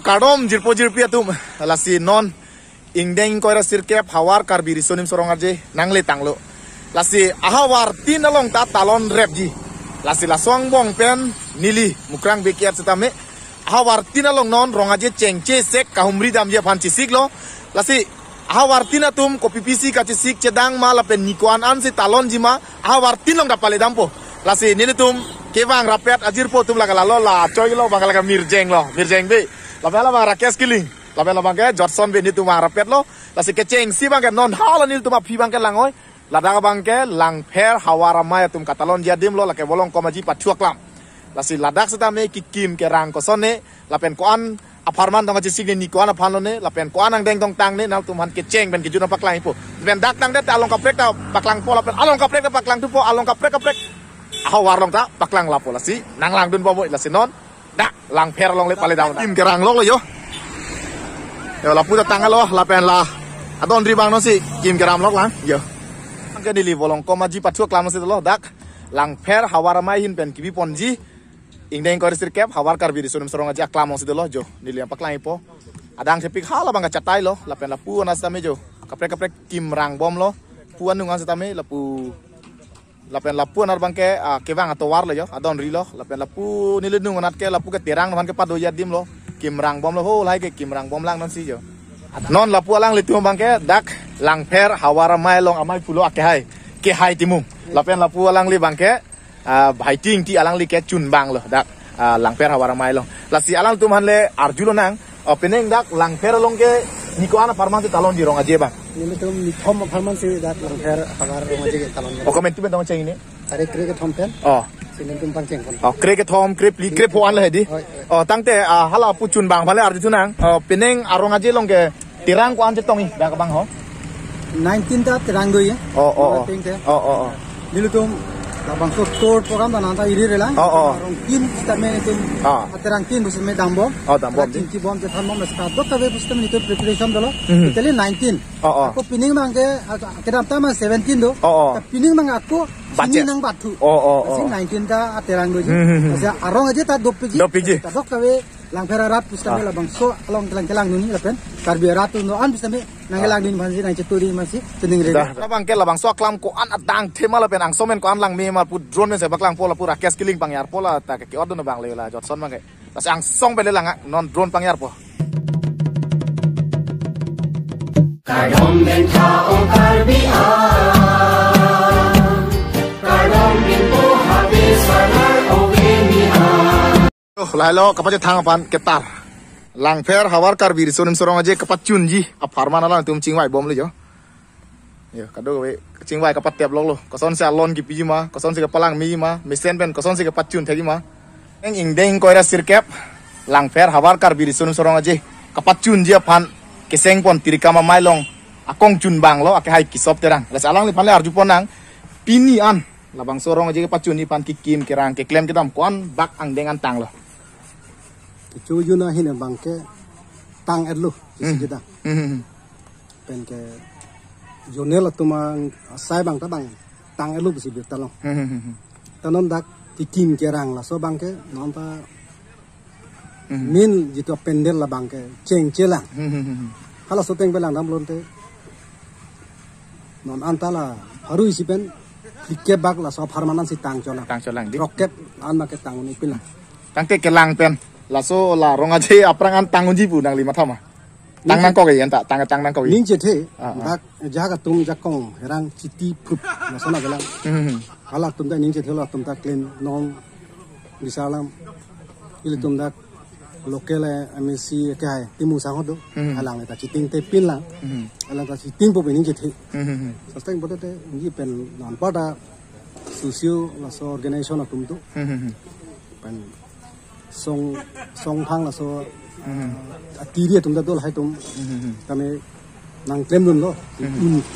Kardom jirpo jirpia tum lasi non ingdeng koira sirkep hawar karbiri sonim sorong aje nangle tanglo lasi ahawar tin along ta talon rep ji lasi laswang bong pen nili mukrang bekiat setame ahawar tin along non rong aje cengce sek kahumri dam je panci siglo lasi ahawar tin atum kopi pisi kaci sik cedang ma lapen nikuan an si talon jima ahawar tin long dapale dampo lasi nili tum kevang rapet ajir po tum lagalalo la coy lo bakal mirjeng be labela bang rakes killing labela bang ke Johnson be ni tu bang rapet lo lasi keceng si bang ke non hal ni tu ma phi bang ke langoy lada bang ke lang pher hawara maya tum katalon dia dim lo la ke bolong komaji patuak lam lasi ladak seta me kikim ke rang kosone lapen ko an aparman dong ajisig ni ko an aphan lo ne lapen ko an ang deng dong tang ne nal tum han keceng ben kijuna paklang po ben dak tang det along kaprek ta paklang po lapen along kaprek ta paklang tu po along kaprek hawar long ta paklang lapo lasi nang lang dun boboy lasi non dak lang pher long le pale daun kim kerang lok lo yo la puta tanga lo la pen la adon ribang no si kim keram lok lang yo angke dili bolong komaji patuak lam no si lo dak lang pher hawar mai hin pen kibi ponji ingdeng ko resir kep hawar karbiri sunum sorong aja klam no si lo jo dili paklang ipo adang sepik hala bang catai lo la pen la pu na stame jo kaprek kim rang bom lo puan nungan stame la pu lapen lapu nar bangke kevang atau war lo yo adon rilo lapen lapu nilunung nat ke lapu ke terang non ke pado yadim lo kimrang bom lo ho lai ke kimrang bom lang non si jo non lapu alang litu bangke dak lang pher hawara mai long amai pulo ake hai ke hai timung lapen lapu alang li bangke bhai ting ti alang li ke chun bang lo dak lang pher hawara mai long lasi alang tum han le arjulo nang peneng dak lang pher long ke niko ana parman ti talon di rong aje bang ini tuh nikom farman sih dat langkar hawar rumah jadi talon. Oh komen tu bentang ceng ini? Tadi kre ke thom pen. Oh. Sini tuh pancing kon. Oh kre ke thom kre pli kre poan lah di. Oh tangte hala pucun bang bale arju tunang. Peneng arong aje long ke tirang ko anje tongi dak bang ho. 19 ta tirang do ye. Oh. Nilu tuh labang so tour program dan anta iri relang. Arong tin kita main itu. Tirang tin bukan main dambom. Oh dambom. Tinki bom je thamom na start dok kabe bukan itu preparation dolo. Itali 19. Aku pining bang ke kedam tama 17 do. Pining bang aku sini nang batu. Sini 19 ta tirang do je. Masa arong aja ta dopiji. Dok kabe lang perarat bukan main labang so along kelang nuni lapen. Karbiarat tu no an bukan main nangelang din masih nang ceturi masih tening re. Labang ke labang so aklam ko an atang tema lapen ang somen ko an lang me mal pu drone se baklang pola pu rakes killing pangyar pola ta ke odon bang le la Johnson bang ke. Tas ang song pele lang non drone pangyar po. Kardom ben tao karbia Kardom ben po habis salar ovenia Lailo kapat thang pan ketar lang pher hawar karbiri sonim sorong aje kapat chunji aparman ala tum chingwai bom le jo yo kado we chingwai kapat tiap lok lo koson se alon ki pijima koson se palang mi ma misen pen koson se kapat chun thegi ma eng ingdeng koira sirkep lang pher hawar karbiri sonim sorong aje kapat chunji aphan keseng pon tirikama mailong akong chun bang lo ake hai kisop terang las alang li panle arju ponang pini an labang sorong aje kapat chuni pan kikim kirang ke klem kitam kon bak ang dengan tang lo Cu yuna hina bangke tang edlu kita. Pen ke jonel tumang sai bang ta bang tang edlu bisi bita lo. Tanom dak tikim kerang la so bangke non ta min jitu pendel la bangke ceng celang. Hala so teng belang dam lonte. Non antala haru isi penike bak la so farmanan si tang cholang. Tang cholang di. Roket an make tang ni pila. Tang te kelang pen. Laso la rong aje aprangan tangun jibu nang lima thama tang nang ko ge anta tang nang ko ning je the dak jaga tum jakong herang citi prup nasona galang hala tum da ning je thela tum ta clean non bisalam ile tum dak local MSC ke hai timu sang hodo halang ta citing te pin la halang ta citing po ning je the sastang bote te ngi pen non pada susio laso organization atum tu pen song thang la so tiri tum da dol hai tum tame nang klem dun lo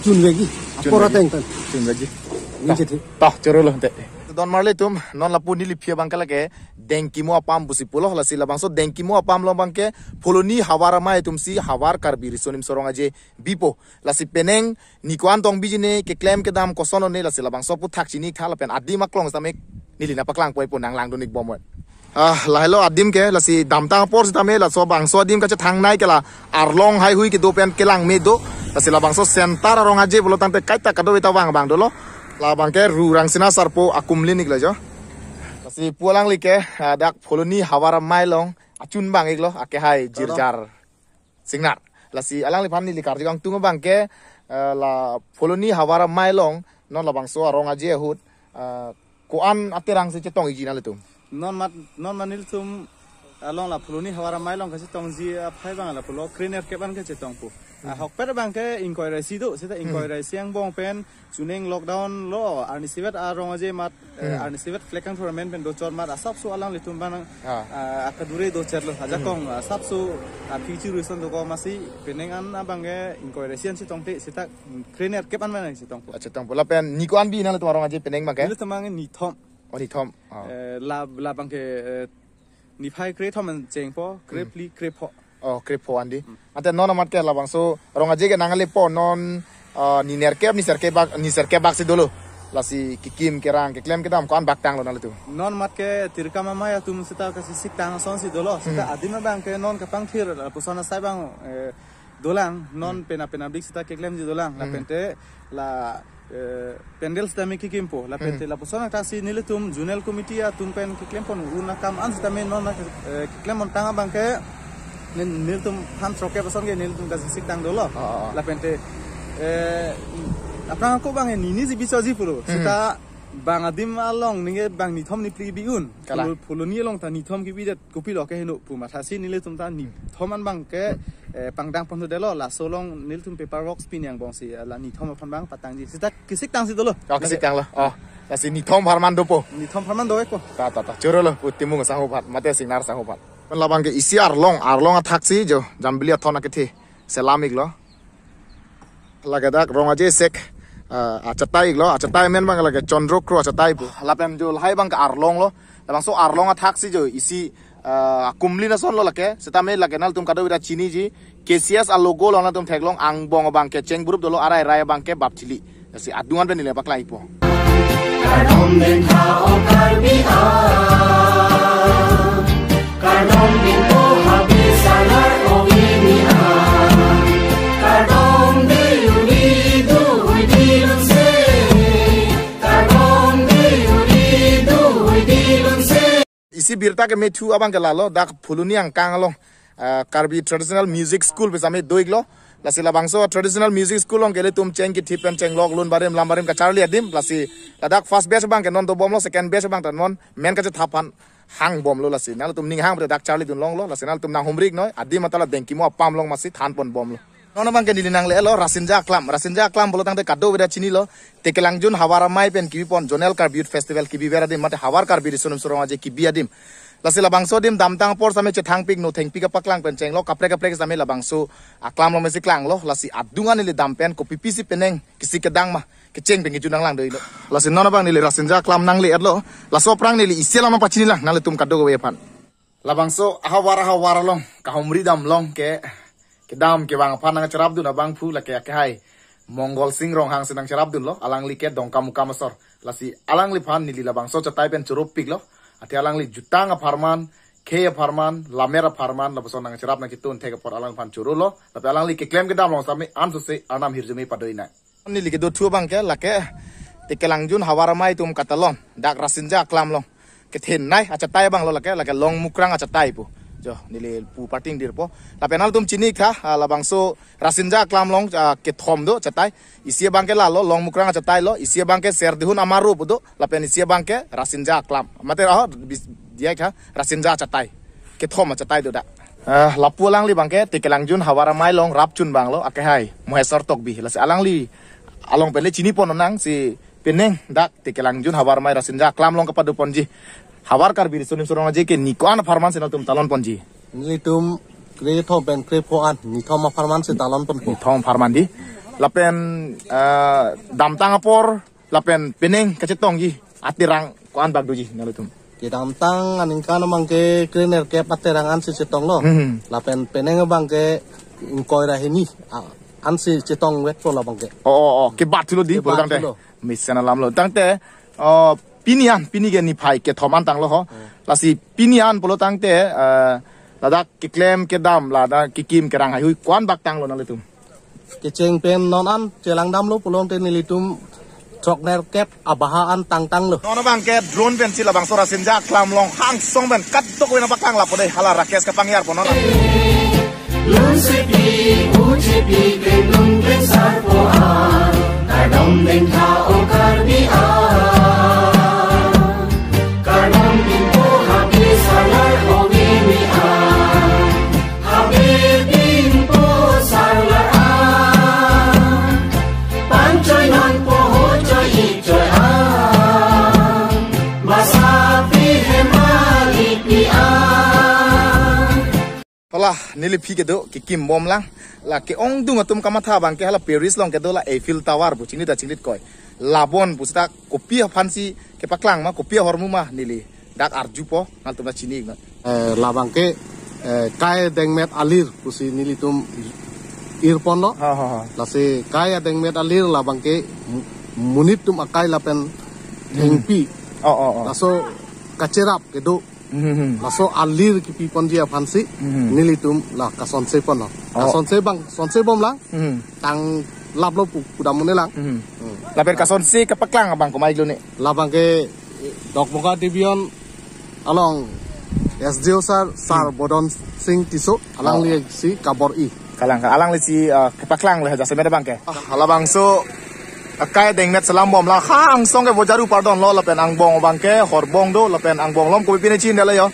chun vegi apora teng tan chun vegi ni je thi ta choro lo te don marle tum non la puni li phia bangkala ke dengki mo apam busi pulo la sila bangso dengki mo apam lo bangke poloni hawara mai tum si hawar karbiri sonim sorong aje bipo la si peneng ni kwan tong bijine ke klem ke dam kosono ne la sila bangso pu thak chini khala pen adi maklong tame nilina paklang poi ponang lang donik bomot lahilo adim ke lasi damta por sitame la so bangso adim ka thang nai ke la arlong hai hui ki do pen kelang me do lasi la bangso sentar rong aje bolo tante kaita kado beta bang do lo la bangke rurang sina sarpo akumlinik la jo lasi pulang like dak poloni hawara mailong acun bang iglo ake hai jirjar singnar lasi alang li phan ni likar jang tunga bangke la poloni hawara mailong non la bangso rong aje hut ko an aterang se chetong igi na le tum non manil tum along la poloni hawara mailong ka chetong ji phai bang la polo cleaner ke ban ke chetong pu hok per bang ke inquiry si do seta inquiry siang bong pen chuning lockdown lo arni sivet arong aje mat arni sivet flekang tournament pen do chor mat asap su alang litum ban akadure do cherlo aja kong asap su future reason do ko masi peneng an abang ke inquiry sian si tongte seta cleaner ke ban man si tongpo chetong pola pen ni ko an bi na le tuarong aje peneng bang ke le tamang ni thom oni thom la bang ke ni phai kre thom cheng po kre pli kre pho kripo andi ante non amat ke labang so ronga jege nangali po non ni serke bak si dulu lasi kikim kerang ke klem kedam kon bak tang lo nalu tu non mat ke tirka mama ya tum sita ka sik tang son si dolo sita adima bang ke non ka pang thir pusana sai bang dolang non pena blik sita ke klem ji dolang la pente la pendel sta me kikim po la pente la pusana ta si nile tum junel committee ya tum pen ke klem pon una kam an sita me non ke klem mon tang bang ke nil tum ham troke person ke nil tum ka sik tang dolo la pente apang ko bang ni si biso ji puro sita bang adim along ninge bang ni thom ni pli biun polo ni along ta ni thom ki bidet kopi lo ke henu pu mathasi nile tum ta ni thoman bang ke pangdang pon delo la solong nil tum paper rock spin yang bong si la ni thom pon bang patang ji sita kisik tang si dolo kisik tang lo la si ni thom harman do po ni thom harman do ko ta choro lo utimu sa ho phat mate singnar sa ho phat pen labang ke isi arlong athaksi jo jambilia thona ke the selamik lo lagadak rongaje sek achatai men bang lage chondro kro achatai bu lapem jo hai bang ka arlong lo labang so arlong athaksi jo isi kumli na son lo lake setame lage nal tum kado bira chini ji KCS a logo lo na tum theklong ang bong bang ke cheng group dolo arai rai bang ke bapchili si adungan ben le baklai po Kanom den ha o karbi a Kanom bin po habi salar o vini a Kanom de yuri du huidilun se Kanom de yuri du huidilun se isi birta ke methu abang ke lalo dak phuluni ang kang along karbi traditional music school besame doiglo lasi labangso traditional music school ong gele tum cheng ki thipen cheng log lun barim lambarim ka charli adim lasi ladak first batch bang ke non do bomlo second batch bang tan mon men ka thapan hang bom lo lasi nal tum ning hang dak charli dun long lo lasi nal tum nang humrik noi adim matala dengki mo pam long masi than pon bom lo non bang ke nilinang le lo rasinja klam bolo tang te kaddo beda chini lo tekelang jun hawara mai pen ki pon jonel kar beauty festival ki bi vera dim mate hawar kar bi sunum surong aje ki bi adim lasi labangso dim damtang por same che thang pik no theng pika paklang pen cheng lo kapre same labangso aklam lo mesi klang lo lasi adungan ni dampen ko pipisi peneng kisi kedang ma ke cheng pengi junang lang doi lo lasi non bang ni le rasinja klam nang le lo laso prang ni le isela ma pachini lang nale tum kaddo go wepan labangso hawara long ka humri dam long ke dam ke bang panang cerap dun abang phu la ke hai mongol sing rong hang senang cerap dun lo alang li ke dongka muka masor lasi alang li pan ni li labangso chatai pen churup pik lo ati alang li jutang aparman ke aparman lamera aparman la boson nang cerap na kitun thega por alang pan churu lo tapi alang li ke claim ke dam long sami ansu se anam hirjumi padoina ni li ke do thu bang ke la ke tekelang jun hawara mai tum katalon dak rasinja klam long ke then nai acha tai bang lo la ke long mukrang acha tai pu jo nile pu parting dir po la penal tum chini kha la bangso rasinja klam long ke thom do chatai isia bang ke la lo long mukrang chatai lo isia bang ke ser dihun amaru pu do la pen isia bang ke rasinja klam mate dia kha rasinja chatai ke thom chatai do da la pu lang li bang ke tekelang jun hawara mai long rap chun bang lo ake hai mohesor tok bi la se alang li along pele chini pon nang si peneng dak tekelang jun hawara mai rasinja klam long kapadu ponji hawar kar bir sunim surong aje ke nikuan farman senal tum talon ponji ni tum kre thom pen kre po an ni thom farman se talon pon po thom farman di lapen damtang apor lapen peneng kacetong ji atirang kuan bagdoji nalutum ke damtang aning kana mangke krener ke paterang an se cetong lo lapen peneng bang ke ingkoi ra heni an se cetong wet po la bang ke ke batulo di bolang te misana lam lo tang te pini ge ni phai ke thoman tang lo ho lasi pinian polo tangte lada kiklem kedam lada kikim kerang hai hui kwan bak tang lo nang litum keceng pen non an celang dam lo pulong ten nilitum trokner kep abahaan tang tang lo nono bang ke drone pen sila bang sora sinja klam long hang song ben kat tok wena bakang la pode hala rakes ke pangyar pono lung sipi ucipi gendung besar poan kadom den tha o karbi a kadom din po habis salar o bini a habis din po salar a pancoy non po hocoy icoy a masapi hemali pi a lah nili phi ke do kikim bom lang la ke ong dung atum kamatha bang ke hala Paris long ke do la Eiffel Tower bu chingni da chinglit koi labon pusta kopi phansi ke paklang ma kopi hormu ma nili dak arjupo ngal tum da chini na labang ke kai dengmet alir pusi nilitum irpon lo ha lase kai dengmet alir labang ke munit tum akai lapen hengpi oh laso kacerap ke do laso alir ki pipon dia phansi nilitum la kason se pon kason se bang son se bom lang tang lab lo pudamune lang la pen kason si ke paklang abang ko mai lo ne labang ke dok moga divion along SDO sar bodon sing tiso alang li si kabor i kalang alang li si ke paklang le ja se me bang ke hala bang so akai deng net salam bom la hang song ke bojaru pardon lo la pen ang bong bang ke hor bong do la pen ang bong lom ko pine chin de la yo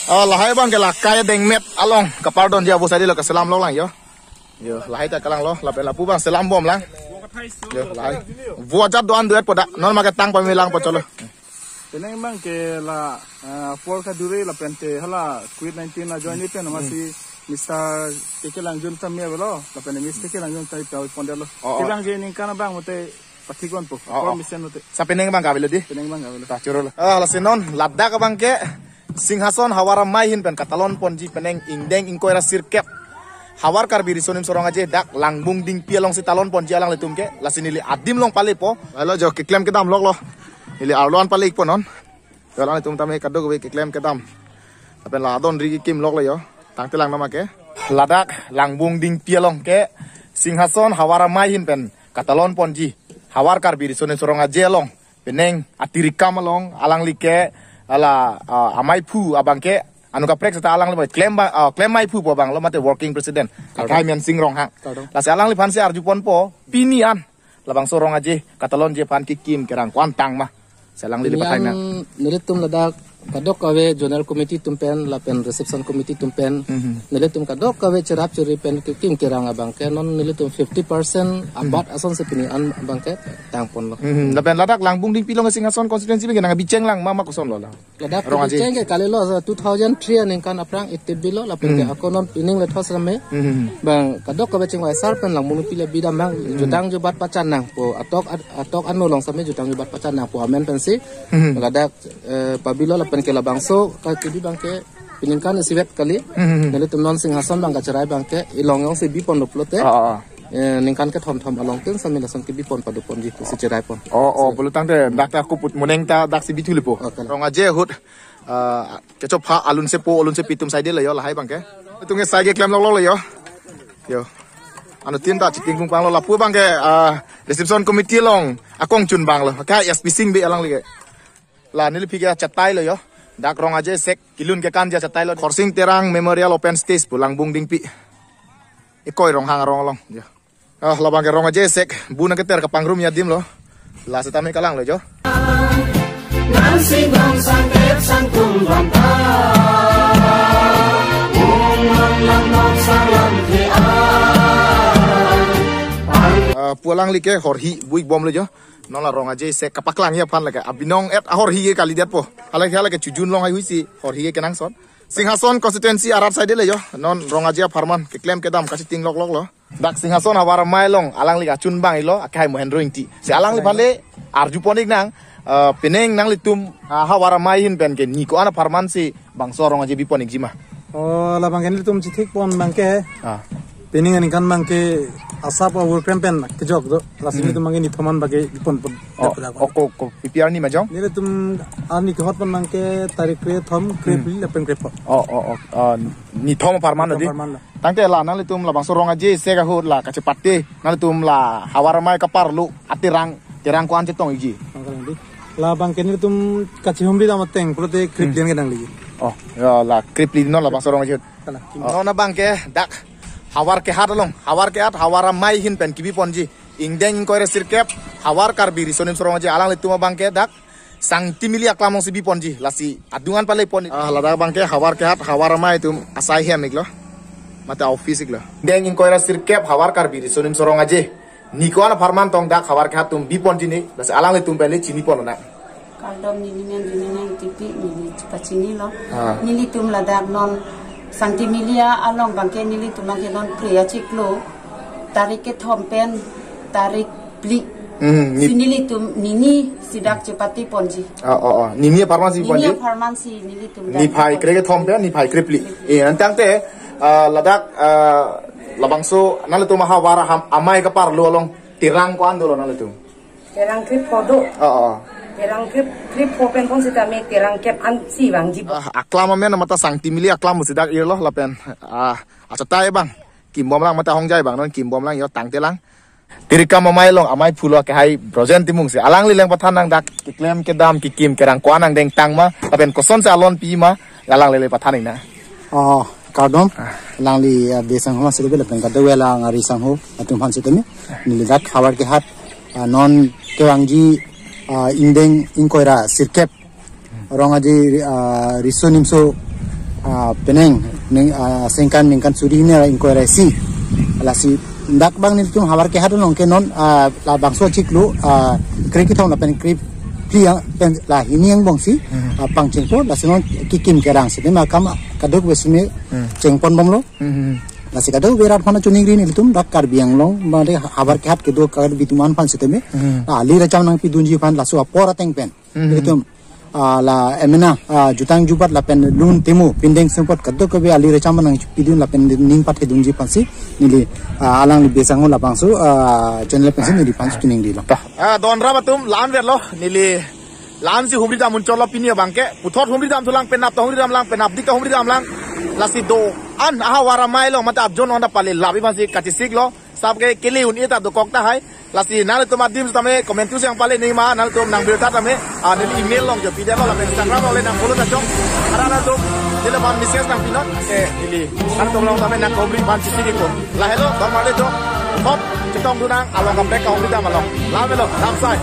la hai bang ke la kai deng met along ka pardon dia bo sai lo ka salam lo lang yo la hai ta kalang lo la pen la pu bang salam bom lang yo la hai vo jat do an duet poda non ma ke tang pa mi lang po cholo teneng bang ke la for ka dure la pente hala COVID-19 la join ni pen masih Mr. Teke langjun tamnya belo, tapi nih Mr. Teke langjun tadi tahu pondelo. Tiang je nih karena bang mute patikon po, misen mute. Sa peneng bang kabelo di? Peneng bang kabelo. Ta churol. La sinon ladda ka bang ke singhason hawara mai hin pen katalon ponji peneng ingdeng ingkoira sirkep. Hawar kar biri sonim sorong aje dak langbung ding pialong si talon ponji alang letum ke la sinili adim long pale po. Halo jo ke klem ke dam lok lo. Ili arloan pale ik po non. Jalan letum tame kado ke klem ke dam. Tapi la don rigi kim lok lo yo. Tang telang nama ke ladak langbung ding pialong ke singhason hawara mai hin pen katalon ponji hawar kar biri sonim sorong aje long peneng atirikam along alang like ala amai pu abang ke anu ka prek alang le claim mai pu po bang lo mate working president kai men singrong ha la se alang li phan se arju pon po pinian labang sorong aje katalon je phan kikim kerang kwantang ma selang li patai na nilitum ladak kadok kawe journal committee tumpen lapen reception committee tumpen nilitum kadok kawe cerap curi pen kikim kirang abang ke non nilitum 50% abat ason sepini an abang ke tangpon lo lapen ladak langbung ding pilong singason constituency be nang biceng lang mama kuson lo la ladak biceng ke kali lo 2003 ningkan aprang itib bilo lapen ke akonon pining le thos rame bang kadok kawe ceng wai sar pen langbung pile bidam bang judang jubat pacan nang po atok anu long same judang jubat pacan nang po amen pensi ladak pabilo pen ke labang so kaki bang ke piningkan siwet kali nele tumnon singhason bang kacerai bang ke ilongyong se bipon loplote ningkan ke thom along tin samila son ke bipon padupon ji si cerai pon pelutang te dak ta ku put moneng ta dak si bitu lipo rong aje hut ke chop ha alun se pitum sai de le yo la hai bang ke tunge sai ge klem lo le yo anu tin ta chiting kung pang lo la pu bang ke reception committee long akong chun bang lo ka SPC be alang le la nili pika chatai lo yo dak rong aje sek kilun ke kan ja chatai lo khorsing terang memorial open space pulang bung ding pi ikoi rong hang rong long ya la bang ke rong aje sek buna ke ter ka pangrum ya dim lo la setame kalang lo jo nan singong sangkep sangkum banta umang lamong salam ke pulang like horhi buik bom lo jo non la rong aje se kapaklang ya pan la ka abinong et horhi ke kali dia po hala ke chujun long hai huisi horhi ke nang son singhason constituency arat side le yo non rong aje farman ke claim ke dam kasi ting lok lo dak singhason awar mai long alang li ka chun bang ilo akai mohendro inti se alang li phale arju ponik nang peneng nang li tum hawara mai hin pen ke ni ko ana farman si bang so rong aje bi ponik jima la bang ken tum chithik pon bang ke pening ani kan bang ke asap awur krempen kejok do lasini tum mangi ni thoman bage ipon ko PPR ni majong ni tum Ani kehot pun mangke tarik kre thom kre beli lepen kre pot. Ni thom parman di. Tangke la nang litum la bang sorong aje se ka hut la ka cepate nang litum la hawar mai ka parlu atirang tirang kuan cetong iji. La bang kene tum kachi hombi da mateng prote kre jen ke dang lagi. Ya la kripli no la bang sorong aje. No na bang ke dak hawar ke hat long hawar ke hat hawara mai hin pen kibi ponji ingdeng ko re sirkep hawar kar biri sonim sorong aje alang litum bang ke dak sang timili aklamong si bi ponji lasi adungan pale pon la dak bang ke hawar ke hat hawara mai tum asai hem iklo mata office iklo deng in ko re sirkep hawar kar biri sonim sorong aje nikona farman tong dak hawar ke hat tum bi ponji ni lasi alang litum pele chini pon na kaldom nini tipi nini pacini lo nili tum ladak non santimilia along bangke nili tum bangke non priya ciklo tarik ke thompen tarik bli sinili tum nini sidak cepati ponji nini farmasi ponji nini farmasi nili tum ni phai krege thompen ni phai kripli antang te ladak labangso nalitum hawara amai ka parlo along tirang ko andolo nalitum terang krip podo terang krip popen pon sita me terang kep an si bang ji aklama men mata sang timili aklam sidak irlo lapen acatai bang kimbom lang mata hongjai bang non kimbom lang yo tangte lang tirika mamai long amai phulo ke hai brojen timung se alang lileng pathan nang dak kiklem ke dam kikim kerang kwanang deng tang ma lapen koson sa alon pi ma alang lele pathan ina kardom lang li besang ho sebe lapen ka dewela ngari sang ho atum han sitemi nili dak khawar ke hat non kewangji indeng inkoira sirkep rongaji risonimso peneng sengkan ningkan suri ne inkoira si lasi ndak bang ni tum hawar ke hat long ke non la bangso chiklu kreki thong na pen krip pia pen la hiniang bongsi pangcheng po la sinon kikim kerang se ma kam kadok besme chengpon bonglo la se kadok berat phana chuning ri ni tum dak kar biang long ma de hawar ke hat ke do kar bituman phan se teme ali ra cham nang pi dunji phan la so apora teng pen tum la emena jutang jupat la pen lun timu pindeng sempot kadok ke ali ra cham nang pi dun la pen ning pat he dunji phan si nili alang li besang la bangso channel pension ni pan chuning ri lo don ra batum lan vet lo nili lan si humri dam muncol lo pinia bangke puthot humri dam tulang penap to humri dam lang penap dik to humri dam lang lasi do an ahawara mai lo mata jon onda pale labi masi katisik lo sabke keliun eta do kokta hai lasi nal to madim tame komentus yang pale ni ma nal to nang berita tame nili email long jo pide lo la Instagram lo le nang follow ta jong arana to dile man message nang pinot ke nili nal to long tame nang kobri ban sisi ko la hello don male to hop chitong du nang along ka brek ka humri dam along la velo dam sai